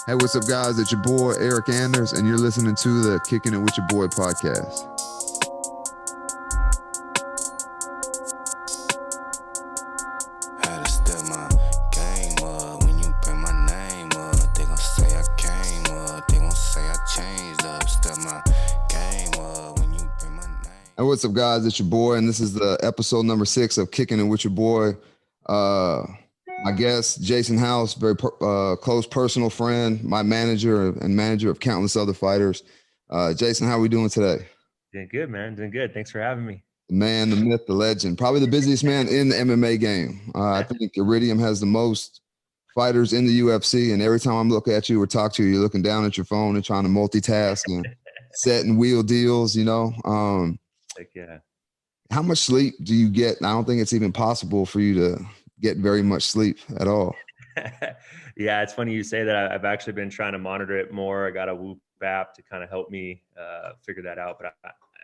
Hey, what's up, guys? It's your boy, Eric Anders, and you're listening to the Kickin' It With Your Boy podcast. Had to step my game up. When you bring my name up, they gon' say I came up. They gon' say I changed up. Step my game up. When you bring my name. Hey, what's up, guys? It's your boy, and this is the episode number 6 of Kickin' It With Your Boy. My guest, Jason House, very close personal friend, my manager and manager of countless other fighters. Jason, how are we doing today? Doing good, man. Doing good. Thanks for having me. The man, the myth, the legend, probably the busiest man in the MMA game. I think Iridium has the most fighters in the UFC, and every time I'm looking at you or talk to you, you're looking down at your phone and trying to multitask and set and wheel deals, Like, yeah. How much sleep do you get? I don't think it's even possible for you to get very much sleep at all. Yeah, it's funny you say that. I've actually been trying to monitor it more. I got a Whoop app to kind of help me figure that out. But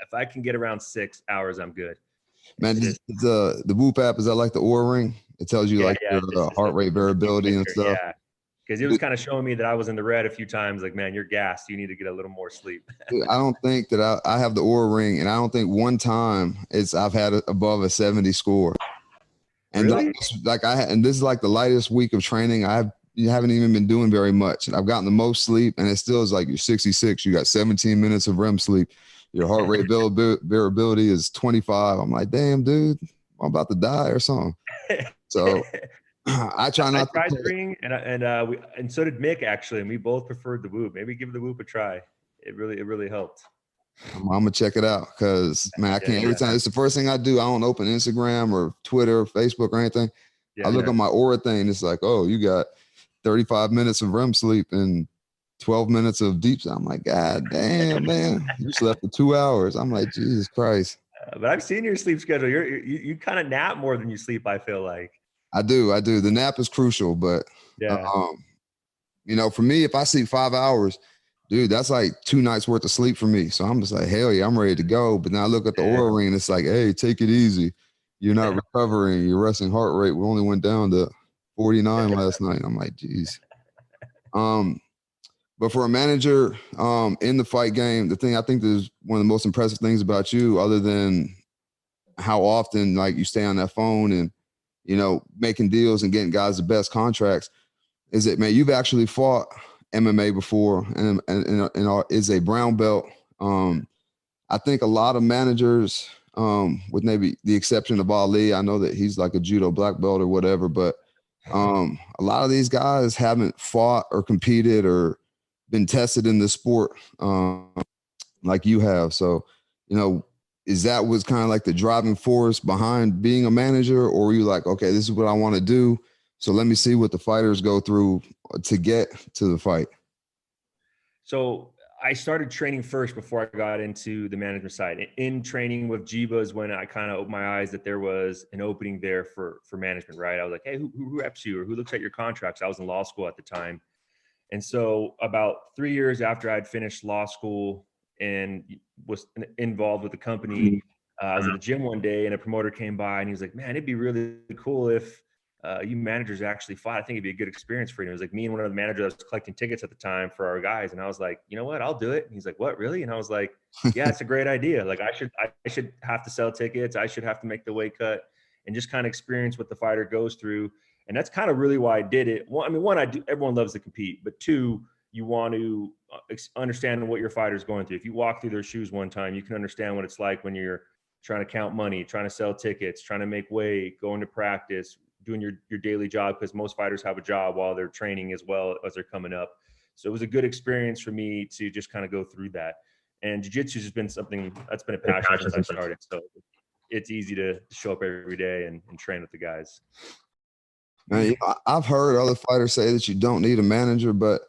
if I can get around 6 hours, I'm good. Man, the Whoop app, is that like the Oura Ring? It tells you your heart rate variability and stuff. Yeah, because it was kind of showing me that I was in the red a few times. Like, man, you're gassed. You need to get a little more sleep. Dude, I don't think that I have the Oura Ring, and I don't think one time I've had above a 70 score. And Really? and this is like the lightest week of training. You haven't even been doing very much. And I've gotten the most sleep, and it still is like you're 66. You got 17 minutes of REM sleep. Your heart rate variability is 25. I'm like, damn, dude, I'm about to die or something. So I try not I tried to. the ring, and so did Mick actually, and we both preferred the Whoop. Maybe give the Whoop a try. It really helped. I'm gonna check it out because, man, I can't. Every time it's the first thing I do. I don't open Instagram or Twitter or Facebook or anything. I look at my Aura thing. It's like, oh, you got 35 minutes of REM sleep and 12 minutes of deep sleep. I'm like, God damn, man, you slept for 2 hours. I'm like, Jesus Christ. But I've seen your sleep schedule. You kind of nap more than you sleep, I feel like. I do. The nap is crucial, but for me, if I sleep 5 hours, dude, that's like 2 nights worth of sleep for me. So I'm just like, hell yeah, I'm ready to go. But now I look at the Oura Ring, and it's like, hey, take it easy. You're not recovering. Your resting heart rate only went down to 49 last night. I'm like, geez. But for a manager in the fight game, the thing I think is one of the most impressive things about you, other than how often like you stay on that phone and making deals and getting guys the best contracts, is that, man, you've actually fought MMA before and is a brown belt. I think a lot of managers, with maybe the exception of Ali, I know that he's like a judo black belt or whatever, but a lot of these guys haven't fought or competed or been tested in the sport like you have. So, is that was kind of like the driving force behind being a manager, or were you like, okay, this is what I want to do, so let me see what the fighters go through to get to the fight? So I started training first before I got into the management side. In training with Jiba is when I kind of opened my eyes that there was an opening there for management, right? I was like, hey, who reps you, or who looks at your contracts? I was in law school at the time. And so about 3 years after I'd finished law school and was involved with the company, I was at the gym one day and a promoter came by and he was like, man, it'd be really cool if you managers actually fought. I think it'd be a good experience for you. It was like me and one of the managers that was collecting tickets at the time for our guys. And I was like, you know what, I'll do it. And he's like, what, really? And I was like, yeah, it's a great idea. Like I should have to sell tickets. I should have to make the weight cut and just kind of experience what the fighter goes through. And that's kind of really why I did it. One, everyone loves to compete, but two, you want to understand what your fighter's going through. If you walk through their shoes one time, you can understand what it's like when you're trying to count money, trying to sell tickets, trying to make weight, going to practice, doing your daily job, because most fighters have a job while they're training as well as they're coming up. So it was a good experience for me to just kind of go through that. And jiu-jitsu has been something that's been a passion since I started. So it's easy to show up every day and train with the guys. Man, I've heard other fighters say that you don't need a manager, but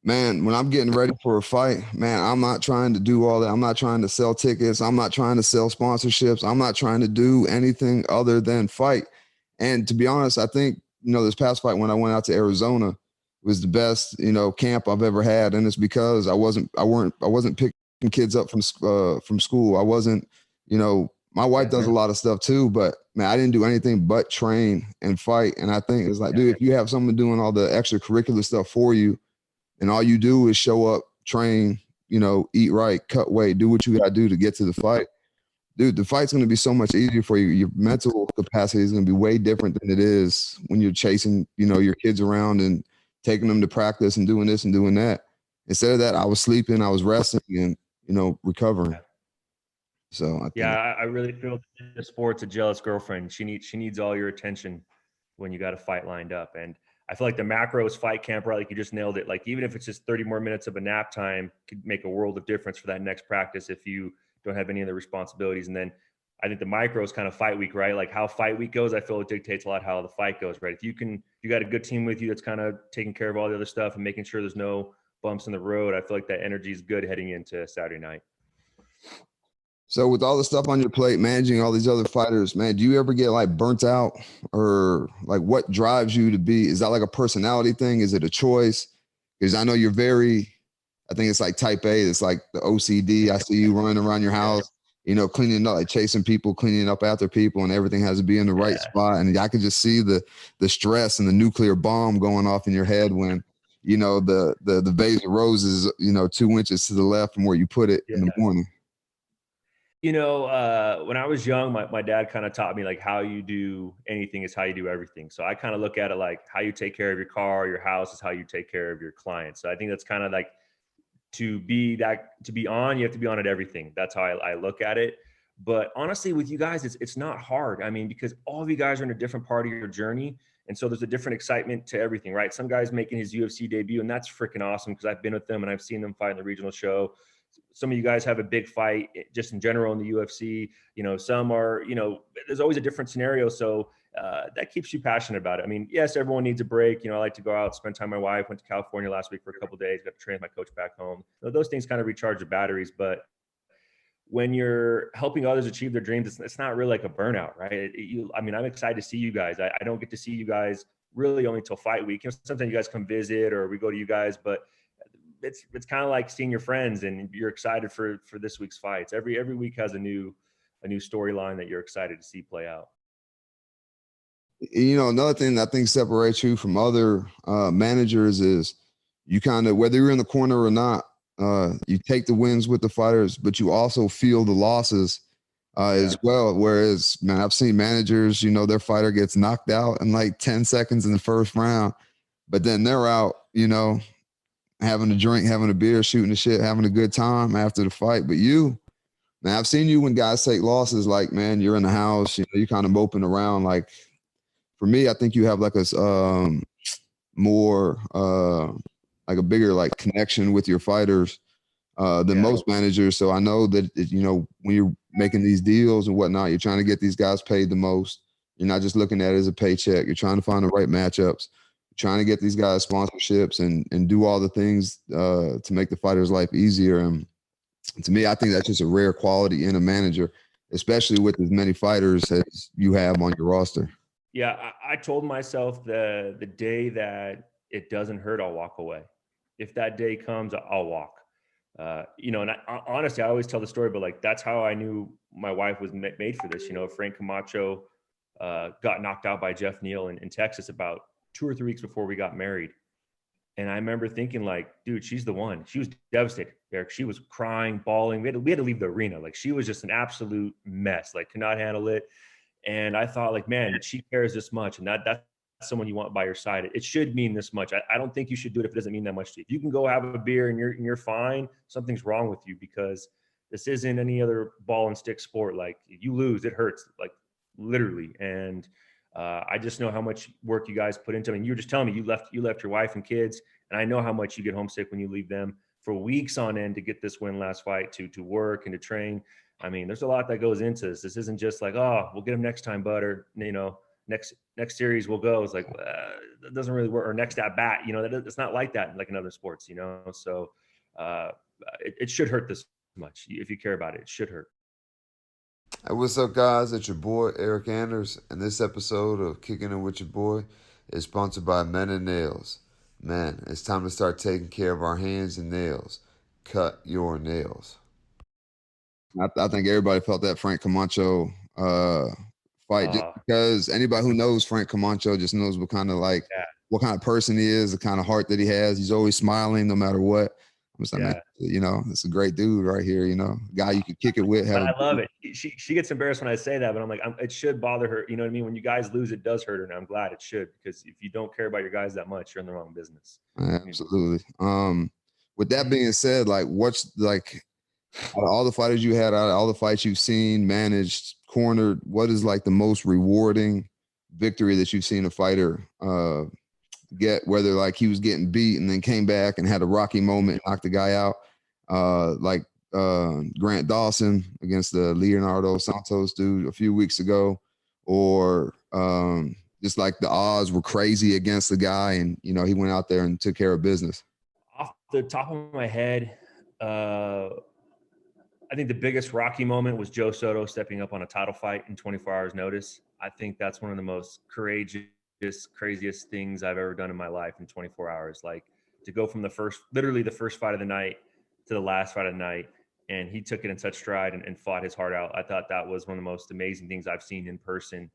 man, when I'm getting ready for a fight, man, I'm not trying to do all that. I'm not trying to sell tickets. I'm not trying to sell sponsorships. I'm not trying to do anything other than fight. And to be honest, I think, this past fight when I went out to Arizona was the best, camp I've ever had. And it's because I wasn't picking kids up from school. I wasn't, my wife does a lot of stuff too, but man, I didn't do anything but train and fight. And I think it's like, dude, if you have someone doing all the extracurricular stuff for you, and all you do is show up, train, you know, eat right, cut weight, do what you got to do to get to the fight. Dude, the fight's going to be so much easier for you. Your mental capacity is going to be way different than it is when you're chasing, you know, your kids around and taking them to practice and doing this and doing that. Instead of that, I was sleeping, I was resting and, you know, recovering. So I think, I really feel the sport's a jealous girlfriend. She needs all your attention when you got a fight lined up. And I feel like the macros fight camp, right? Like you just nailed it. Like even if it's just 30 more minutes of a nap time, could make a world of difference for that next practice if you don't have any other responsibilities. And then I think the micros kind of fight week, right? Like how fight week goes, I feel it dictates a lot how the fight goes, right? If you got a good team with you that's kind of taking care of all the other stuff and making sure there's no bumps in the road, I feel like that energy is good heading into Saturday night. so with all the stuff on your plate, managing all these other fighters, man, do you ever get like burnt out, or like what drives you to be? Is that like a personality thing? Is it a choice? Because I know you're very, I think it's like type A. It's like the OCD. I see you running around your house, you know, cleaning up, like chasing people, cleaning up after people, and everything has to be in the right spot. And I could just see the stress and the nuclear bomb going off in your head when, you know, the vase of roses, you know, 2 inches to the left from where you put it in the morning. You know, when I was young, my dad kind of taught me like how you do anything is how you do everything. So I kind of look at it like how you take care of your car, your house is how you take care of your clients. So I think that's kind of like to be on, you have to be on at everything. That's how I look at it. But honestly, with you guys, it's not hard. I mean, because all of you guys are in a different part of your journey. And so there's a different excitement to everything, right? Some guys making his UFC debut, and that's freaking awesome because I've been with them and I've seen them fight in the regional show. Some of you guys have a big fight just in general in the UFC. You know, some are, you know, there's always a different scenario. So that keeps you passionate about it. I mean, yes, everyone needs a break. You know, I like to go out, spend time with my wife, went to California last week for a couple of days, got to train with my coach back home. So those things kind of recharge the batteries. But when you're helping others achieve their dreams, it's not really like a burnout, right? I mean, I'm excited to see you guys. I don't get to see you guys really only till fight week. You know, sometimes you guys come visit or we go to you guys, but it's kind of like seeing your friends and you're excited for this week's fights. Every week has a new storyline that you're excited to see play out. You know, another thing that I think separates you from other managers is you kind of, whether you're in the corner or not, you take the wins with the fighters, but you also feel the losses as well. Whereas, man, I've seen managers, you know, their fighter gets knocked out in like 10 seconds in the first round, but then they're out, you know, having a drink, having a beer, shooting the shit, having a good time after the fight. But you, man, I've seen you when guys take losses, like, man, you're in the house, you know, you kind of moping around. Like, for me, I think you have like a more like a bigger like connection with your fighters than most managers. So I know that, you know, when you're making these deals and whatnot, you're trying to get these guys paid the most. You're not just looking at it as a paycheck. You're trying to find the right matchups. You're trying to get these guys sponsorships and do all the things to make the fighter's life easier. And to me, I think that's just a rare quality in a manager, especially with as many fighters as you have on your roster. Yeah, I told myself the day that it doesn't hurt, I'll walk away. If that day comes, I'll walk. You know, and honestly, I always tell the story, but like that's how I knew my wife was made for this. You know, Frank Camacho got knocked out by Jeff Neal in Texas about 2 or 3 weeks before we got married. And I remember thinking like, dude, she's the one. She was devastated, Eric. She was crying, bawling. We had to leave the arena. Like she was just an absolute mess, like could not handle it. And I thought like, man, she cares this much. And that's someone you want by your side. It should mean this much. I don't think you should do it if it doesn't mean that much to you. If you can go have a beer and you're fine, something's wrong with you because this isn't any other ball and stick sport. Like if you lose, it hurts, like literally. And I just know how much work you guys put into it. And you were just telling me you left your wife and kids. And I know how much you get homesick when you leave them for weeks on end to get this win last fight, to work and to train. I mean, there's a lot that goes into this. This isn't just like, oh, we'll get him next time, bud, or, you know, next series we'll go. It's like, that doesn't really work. Or next at bat, you know, it's not like that like in other sports, you know? So it should hurt this much. If you care about it, it should hurt. Hey, what's up, guys? It's your boy, Eric Anders, and this episode of Kicking It With Your Boy is sponsored by Men and Nails. Man, it's time to start taking care of our hands and nails. Cut your nails. I think everybody felt that Frank Camacho fight just because anybody who knows Frank Camacho just knows what kind of like what kind of person he is, the kind of heart that he has. He's always smiling no matter what. I'm just like, man, you know, it's a great dude right here, you know, guy you could kick it with. But I love it. She gets embarrassed when I say that, but I'm like, it should bother her. You know what I mean? When you guys lose, it does hurt her. And I'm glad it should, because if you don't care about your guys that much, you're in the wrong business. Absolutely. With that being said, like, what's like, out of all the fighters you had, out of all the fights you've seen, managed, cornered, what is like the most rewarding victory that you've seen a fighter get, whether like he was getting beat and then came back and had a rocky moment, knocked the guy out, like Grant Dawson against the Leonardo Santos dude a few weeks ago, or just like the odds were crazy against the guy and, you know, he went out there and took care of business? Off the top of my head, I think the biggest Rocky moment was Joe Soto stepping up on a title fight in 24 hours notice. I think that's one of the most courageous, craziest things I've ever done in my life in 24 hours. Like, to go from literally the first fight of the night to the last fight of the night. And he took it in such stride and fought his heart out. I thought that was one of the most amazing things I've seen in person.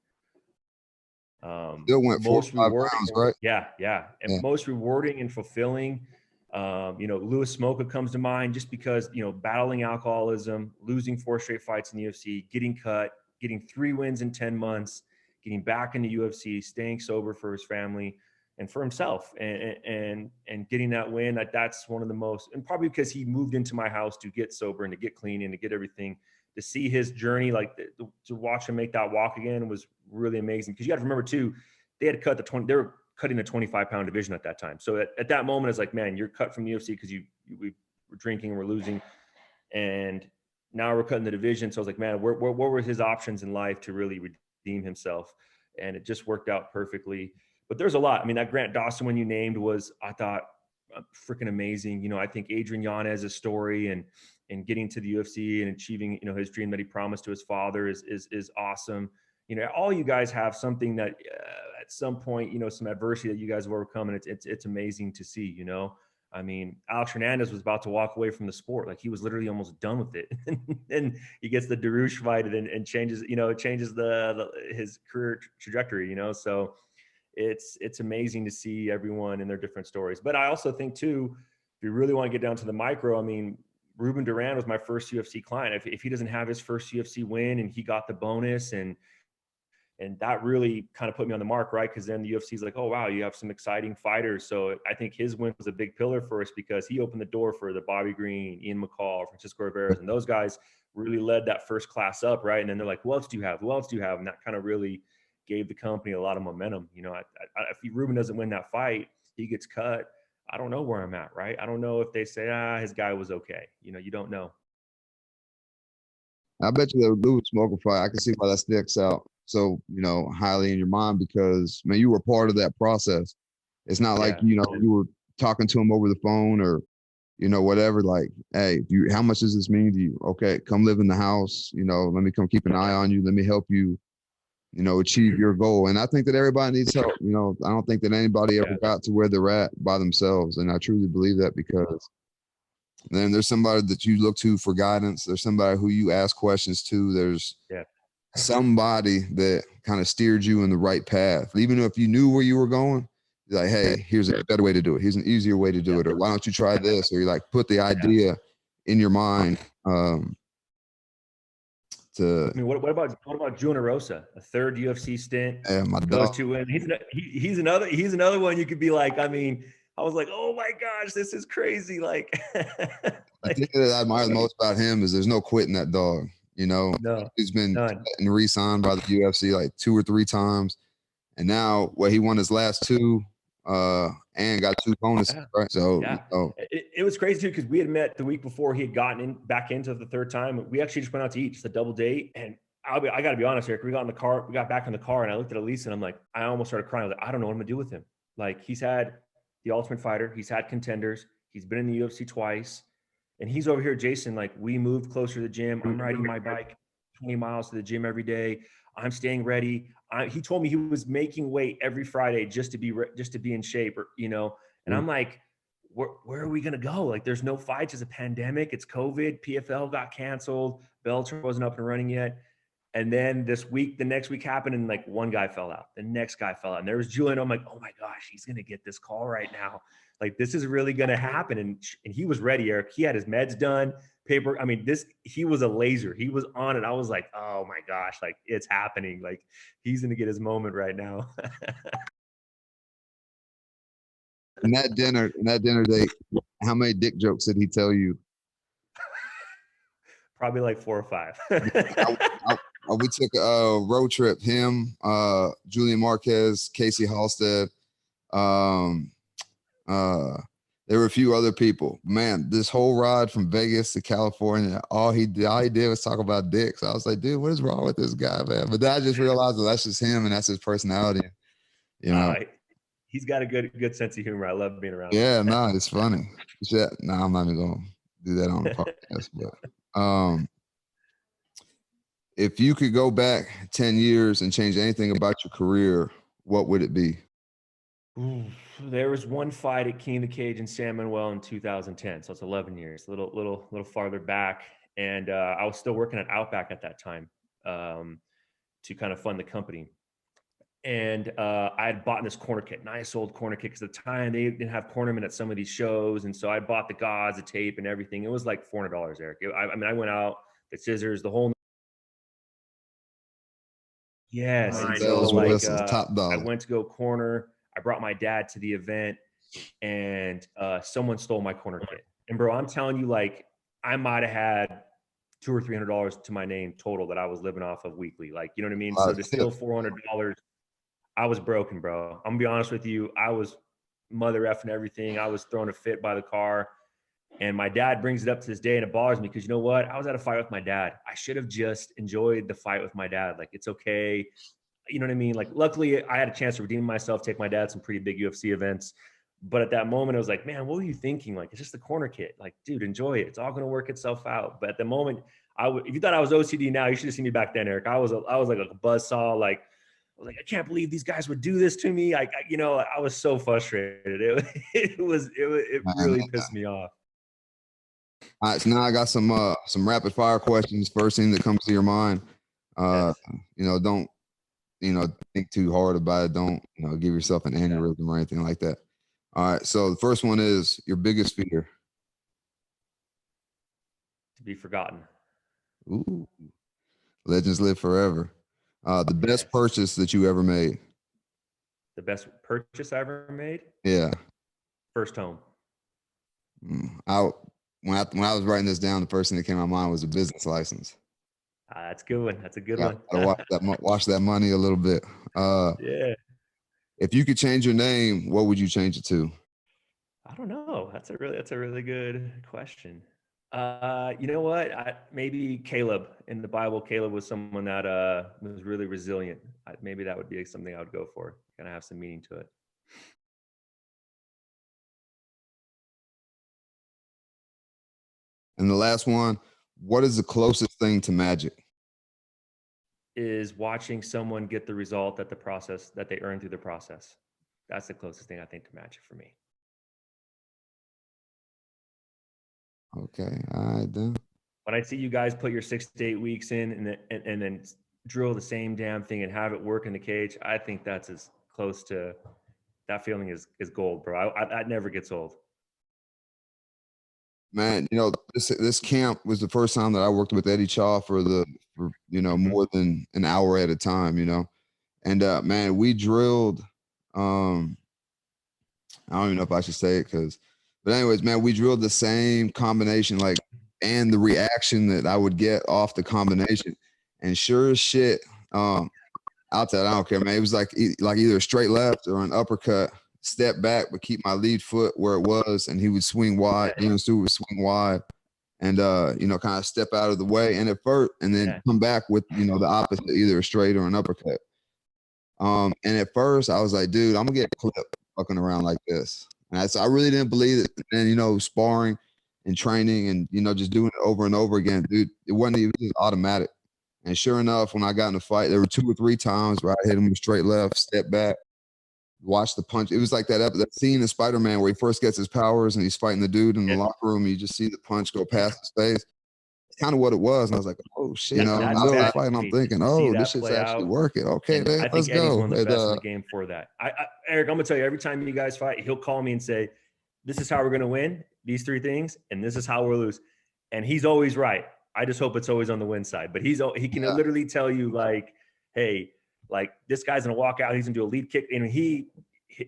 Still went 4 or 5 rounds, right? Yeah. And most rewarding and fulfilling. You know, Louis Smolka comes to mind, just because, you know, battling alcoholism, losing 4 straight fights in the UFC, getting cut, getting 3 wins in 10 months, getting back in the UFC, staying sober for his family and for himself, and getting that win. That's one of the most, and probably because he moved into my house to get sober and to get clean and to get everything, to see his journey, like to watch him make that walk again was really amazing. Because you got to remember too, they had cut they were cutting the 25-pound division at that time. So at that moment, it's like, man, you're cut from the UFC because we were drinking and we're losing, and now we're cutting the division. So I was like, man, what were his options in life to really redeem himself? And it just worked out perfectly. But there's a lot. I mean, that Grant Dawson one you named was, I thought, freaking amazing. You know, I think Adrian Yanez's story and getting to the UFC and achieving, you know, his dream that he promised to his father is awesome. You know, all you guys have something that at some point, you know, some adversity that you guys have overcome, and it's amazing to see. You know, I mean, Alex Hernandez was about to walk away from the sport, like he was literally almost done with it, and he gets the Darush fight and changes, you know, it changes his career trajectory. You know, so it's amazing to see everyone in their different stories. But I also think too, if you really want to get down to the micro, I mean, Ruben Duran was my first UFC client. If he doesn't have his first UFC win and he got the bonus, and that really kind of put me on the mark, right? Because then the UFC is like, oh, wow, you have some exciting fighters. So I think his win was a big pillar for us, because he opened the door for the Bobby Green, Ian McCall, Francisco Rivera, and those guys really led that first class up, right? And then they're like, who else do you have? Who else do you have? And that kind of really gave the company a lot of momentum. You know, if Ruben doesn't win that fight, he gets cut, I don't know where I'm at, right? I don't know if they say, his guy was okay. You know, you don't know. I bet you that Louis Smoker fight, I can see why that sticks out so, you know, highly in your mind, because, man, you were part of that process. It's not like, you know, you were talking to him over the phone or, you know, whatever, like, hey, how much does this mean to you? Okay, come live in the house, you know, let me come keep an eye on you. Let me help you, you know, achieve your goal. And I think that everybody needs help. You know, I don't think that anybody ever got to where they're at by themselves. And I truly believe that, because then there's somebody that you look to for guidance. There's somebody who you ask questions to. There's somebody that kind of steered you in the right path. Even if you knew where you were going, you're like, hey, here's a better way to do it. Here's an easier way to do it. Or why don't you try this? Or you like put the idea in your mind. I mean, what about Juna Rosa, a third UFC stint? My goes dog. to win. He's another one you could be like, I mean, I was like, oh my gosh, this is crazy. Like, the thing that I admire the most about him is there's no quitting that dog. You know, he's been re-signed by the UFC like 2 or 3 times, and now he won his last 2 and got 2 bonuses, right? So you know, it was crazy too, because we had met the week before he had gotten back into the 3rd time. We actually just went out to eat, just a double date, and I got to be honest, Eric. We got back in the car, and I looked at Elise, and I'm like, I almost started crying. I was like, I don't know what I'm gonna do with him. Like, he's had the Ultimate Fighter, he's had contenders, he's been in the UFC twice, and he's over here, Jason. Like, we moved closer to the gym. I'm riding my bike 20 miles to the gym every day. I'm staying ready. He told me he was making weight every Friday just to be in shape, or, you know. And I'm like, where are we gonna go? Like, there's no fights. It's a pandemic. It's COVID. PFL got canceled. Bellator wasn't up and running yet. And then the next week happened, and like one guy fell out, the next guy fell out, and there was Julian. I'm like, oh my gosh, he's gonna get this call right now. Like this is really gonna happen. And he was ready, Eric. He had his meds done, paper. I mean, he was a laser. He was on it. I was like, oh my gosh, like it's happening. Like he's gonna get his moment right now. In that dinner date, how many dick jokes did he tell you? Probably like 4 or 5. We took a road trip. Him, Julian Marquez, Casey Halstead. There were a few other people. Man, this whole ride from Vegas to California, all he did was talk about dicks. I was like, dude, what is wrong with this guy, man? But then I just realized that that's just him and that's his personality. You know, he's got a good sense of humor. I love being around him. Yeah, no, it's funny. Yeah, no, I'm not even gonna do that on the podcast. But if you could go back 10 years and change anything about your career, what would it be? Ooh, there was one fight at King of the Cage in San Manuel in 2010, so it's 11 years, a little farther back, and I was still working at Outback at that time to kind of fund the company. And I had bought this corner kit, nice old corner kit, because at the time they didn't have cornermen at some of these shows, and so I bought the gauze, the tape, and everything. It was like $400, Eric. I mean, I went out, the scissors, the whole. Yes, and so like top dog. I went to go corner. I brought my dad to the event, and someone stole my corner kit. And bro, I'm telling you, like I might have had $200 or $300 to my name total that I was living off of weekly. Like, you know what I mean? So to steal $400, I was broken, bro. I'm gonna be honest with you. I was mother effing everything. I was thrown a fit by the car. And my dad brings it up to this day, and it bothers me because you know what? I was at a fight with my dad. I should have just enjoyed the fight with my dad. Like, it's okay. You know what I mean? Like, luckily I had a chance to redeem myself, take my dad some pretty big UFC events. But at that moment, I was like, man, what were you thinking? Like, it's just the corner kit. Like, dude, enjoy it. It's all going to work itself out. But at the moment, if you thought I was OCD now, you should have seen me back then, Eric. I was like a buzzsaw. Like, I was like, I can't believe these guys would do this to me. I was so frustrated. It really pissed me off. All right, so now I got some rapid fire questions. First thing that comes to your mind. Yes. Don't think too hard about it. Don't give yourself an aneurysm or anything like that. All right, so the first one is your biggest fear. To be forgotten. Ooh, legends live forever. The best purchase that you ever made. The best purchase I ever made? Yeah. First home. When I was writing this down, the first thing that came to my mind was a business license. That's a good one. That's a good one. Watch that money a little bit. Yeah. If you could change your name, what would you change it to? I don't know. That's a really good question. You know what? Maybe Caleb. In the Bible, Caleb was someone that was really resilient. Maybe that would be something I would go for. Kind of have some meaning to it. And the last one, what is the closest thing to magic? Is watching someone get the result that they earn through the process. That's the closest thing I think to magic for me. Okay, all right then. When I see you guys put your 6 to 8 weeks in and then drill the same damn thing and have it work in the cage, I think that's as close to that feeling is gold, bro. That never gets old. Man, this camp was the first time that I worked with Eddie Chaw for more than an hour at a time, and man, we drilled. I don't even know if I should say it but anyways, man, we drilled the same combination, and the reaction that I would get off the combination, and sure as shit, I'll tell you, I don't care, man. It was like either a straight left or an uppercut. Step back, but keep my lead foot where it was, and he would swing wide. Stu would swing wide, and kind of step out of the way, and then come back with the opposite, either a straight or an uppercut. And at first, I was like, dude, I'm gonna get clipped fucking around like this, and I really didn't believe it. And then sparring and training, and just doing it over and over again, dude, it was just automatic. And sure enough, when I got in the fight, there were 2 or 3 times where I hit him with straight left, step back. Watch the punch. It was like that scene in Spider-Man where he first gets his powers and he's fighting the dude in the locker room. You just see the punch go past his face. kind of what it was. And I was like, oh shit, you know, in the That's middle of the bad fight, to I'm me thinking, to see oh, that this shit's play actually out. working. Okay, And man, I let's think Eddie's go. one of the And, best in the game for that. Eric, I'm gonna tell you, every time you guys fight, he'll call me and say, "This is how we're gonna win these 3 things, and this is how we'll lose." And he's always right. I just hope it's always on the win side. But he can literally tell you like, "Hey, like this guy's gonna walk out. He's gonna do a lead kick." And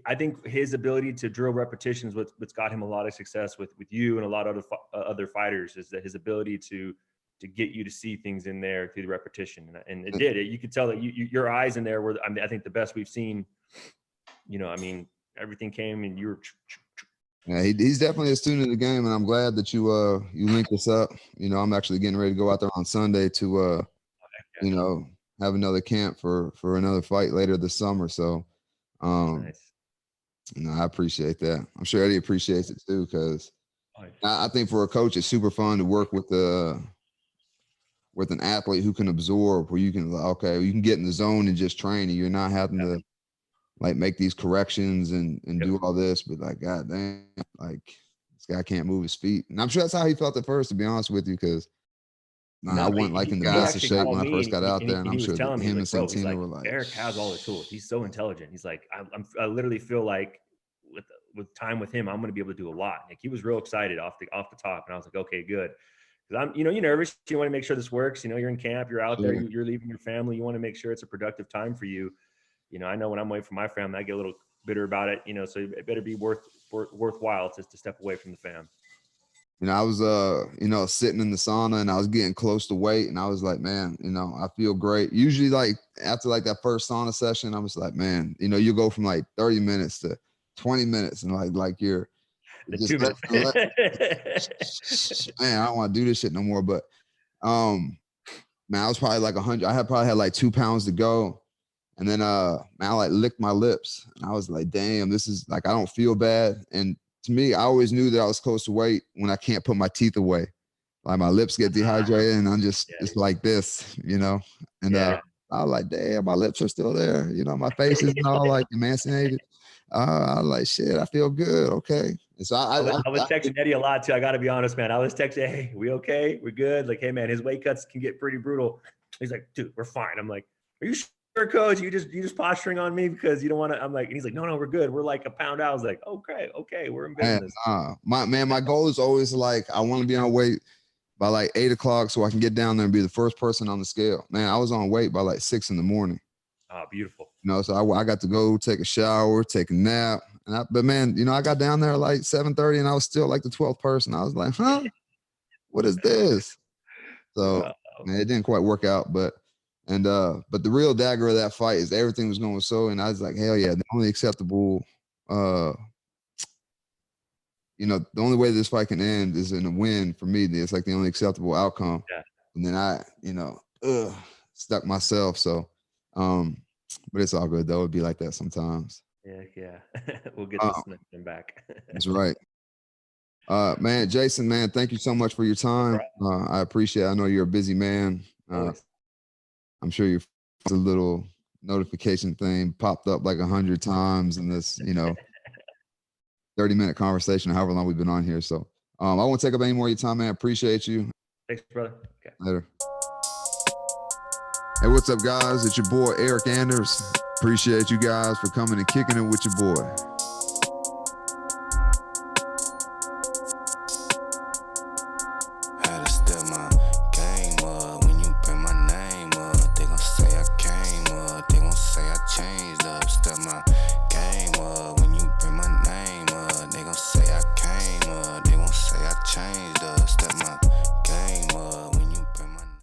I think his ability to drill repetitions, what's got him a lot of success with you and a lot of other fighters, is that his ability to get you to see things in there through the repetition. And it did. You could tell that your eyes in there were, I mean, I think the best we've seen. You know, I mean, everything came and you were. yeah, he's definitely a student of the game, and I'm glad that you linked us up. You know, I'm actually getting ready to go out there on Sunday to you know, have another camp for another fight later this summer. So Nice. you know, I appreciate that. I'm sure Eddie appreciates it too, because I think for a coach, it's super fun to work with an athlete who can absorb, where you can, okay, you can get in the zone and just train, and you're not having to like make these corrections and do all this, but like, God damn, like this guy can't move his feet. And I'm sure that's how he felt at first, to be honest with you, because I wasn't like in the best of shape when I first got out there, and I'm sure that him and Santina were like, Eric has all the tools. He's so intelligent. He's like, I literally feel like with time with him, I'm going to be able to do a lot. Like he was real excited off the top, and I was like, okay, good. Because you're nervous. You want to make sure this works. You know, you're in camp, you're out there, you're leaving your family. You want to make sure it's a productive time for you. You know, I know when I'm away from my family, I get a little bitter about it. You know, so it better be worthwhile to step away from the fam. You know, I was you know, sitting in the sauna, and I was getting close to weight, and I was like, man, you know, I feel great. Usually, like after like that first sauna session, I was like, man, you know, you go from like 30 minutes to 20 minutes, and like you're just 2 minutes. Man, I don't want to do this shit no more. But man, I was probably like 100. I had probably had like 2 pounds to go. And then man, I like licked my lips, and I was like, damn, this is like, I don't feel bad. And to me, I always knew that I was close to weight when I can't put my teeth away. Like my lips get dehydrated, and I'm just, it's like this, you know? And I was like, damn, my lips are still there. You know, my face isn't all like emaciated. I was like, shit, I feel good. Okay. And so I was texting Eddie a lot too. I got to be honest, man. I was texting, hey, we okay? We're good. Like, hey, man, his weight cuts can get pretty brutal. He's like, dude, we're fine. I'm like, are you sure, coach? You just posturing on me because you don't want to? I'm like, and he's like, no, we're good. We're like a pound out. I was like, okay, we're in business. My goal is always like, I want to be on weight by like 8 o'clock so I can get down there and be the first person on the scale. Man, I was on weight by like 6 in the morning. Oh, beautiful. You know, so I got to go take a shower, take a nap. But man, you know, I got down there like 7:30, and I was still like the 12th person. I was like, huh, what is this? So man, it didn't quite work out, but the real dagger of that fight is everything was going so, and I was like, hell yeah, the only acceptable, you know, the only way this fight can end is in a win for me. It's like the only acceptable outcome. Yeah. And then I, you know, stuck myself. So, but it's all good though. It'd be like that sometimes. Yeah. We'll get this next one back. That's right. Man, Jason, man, thank you so much for your time. I appreciate it. I know you're a busy man. I'm sure your little notification thing popped up like 100 times in this, you know, 30-minute conversation, however long we've been on here. So I won't take up any more of your time, man. Appreciate you. Thanks, brother. Okay. Later. Hey, what's up, guys? It's your boy, Eric Anders. Appreciate you guys for coming and kicking it with your boy.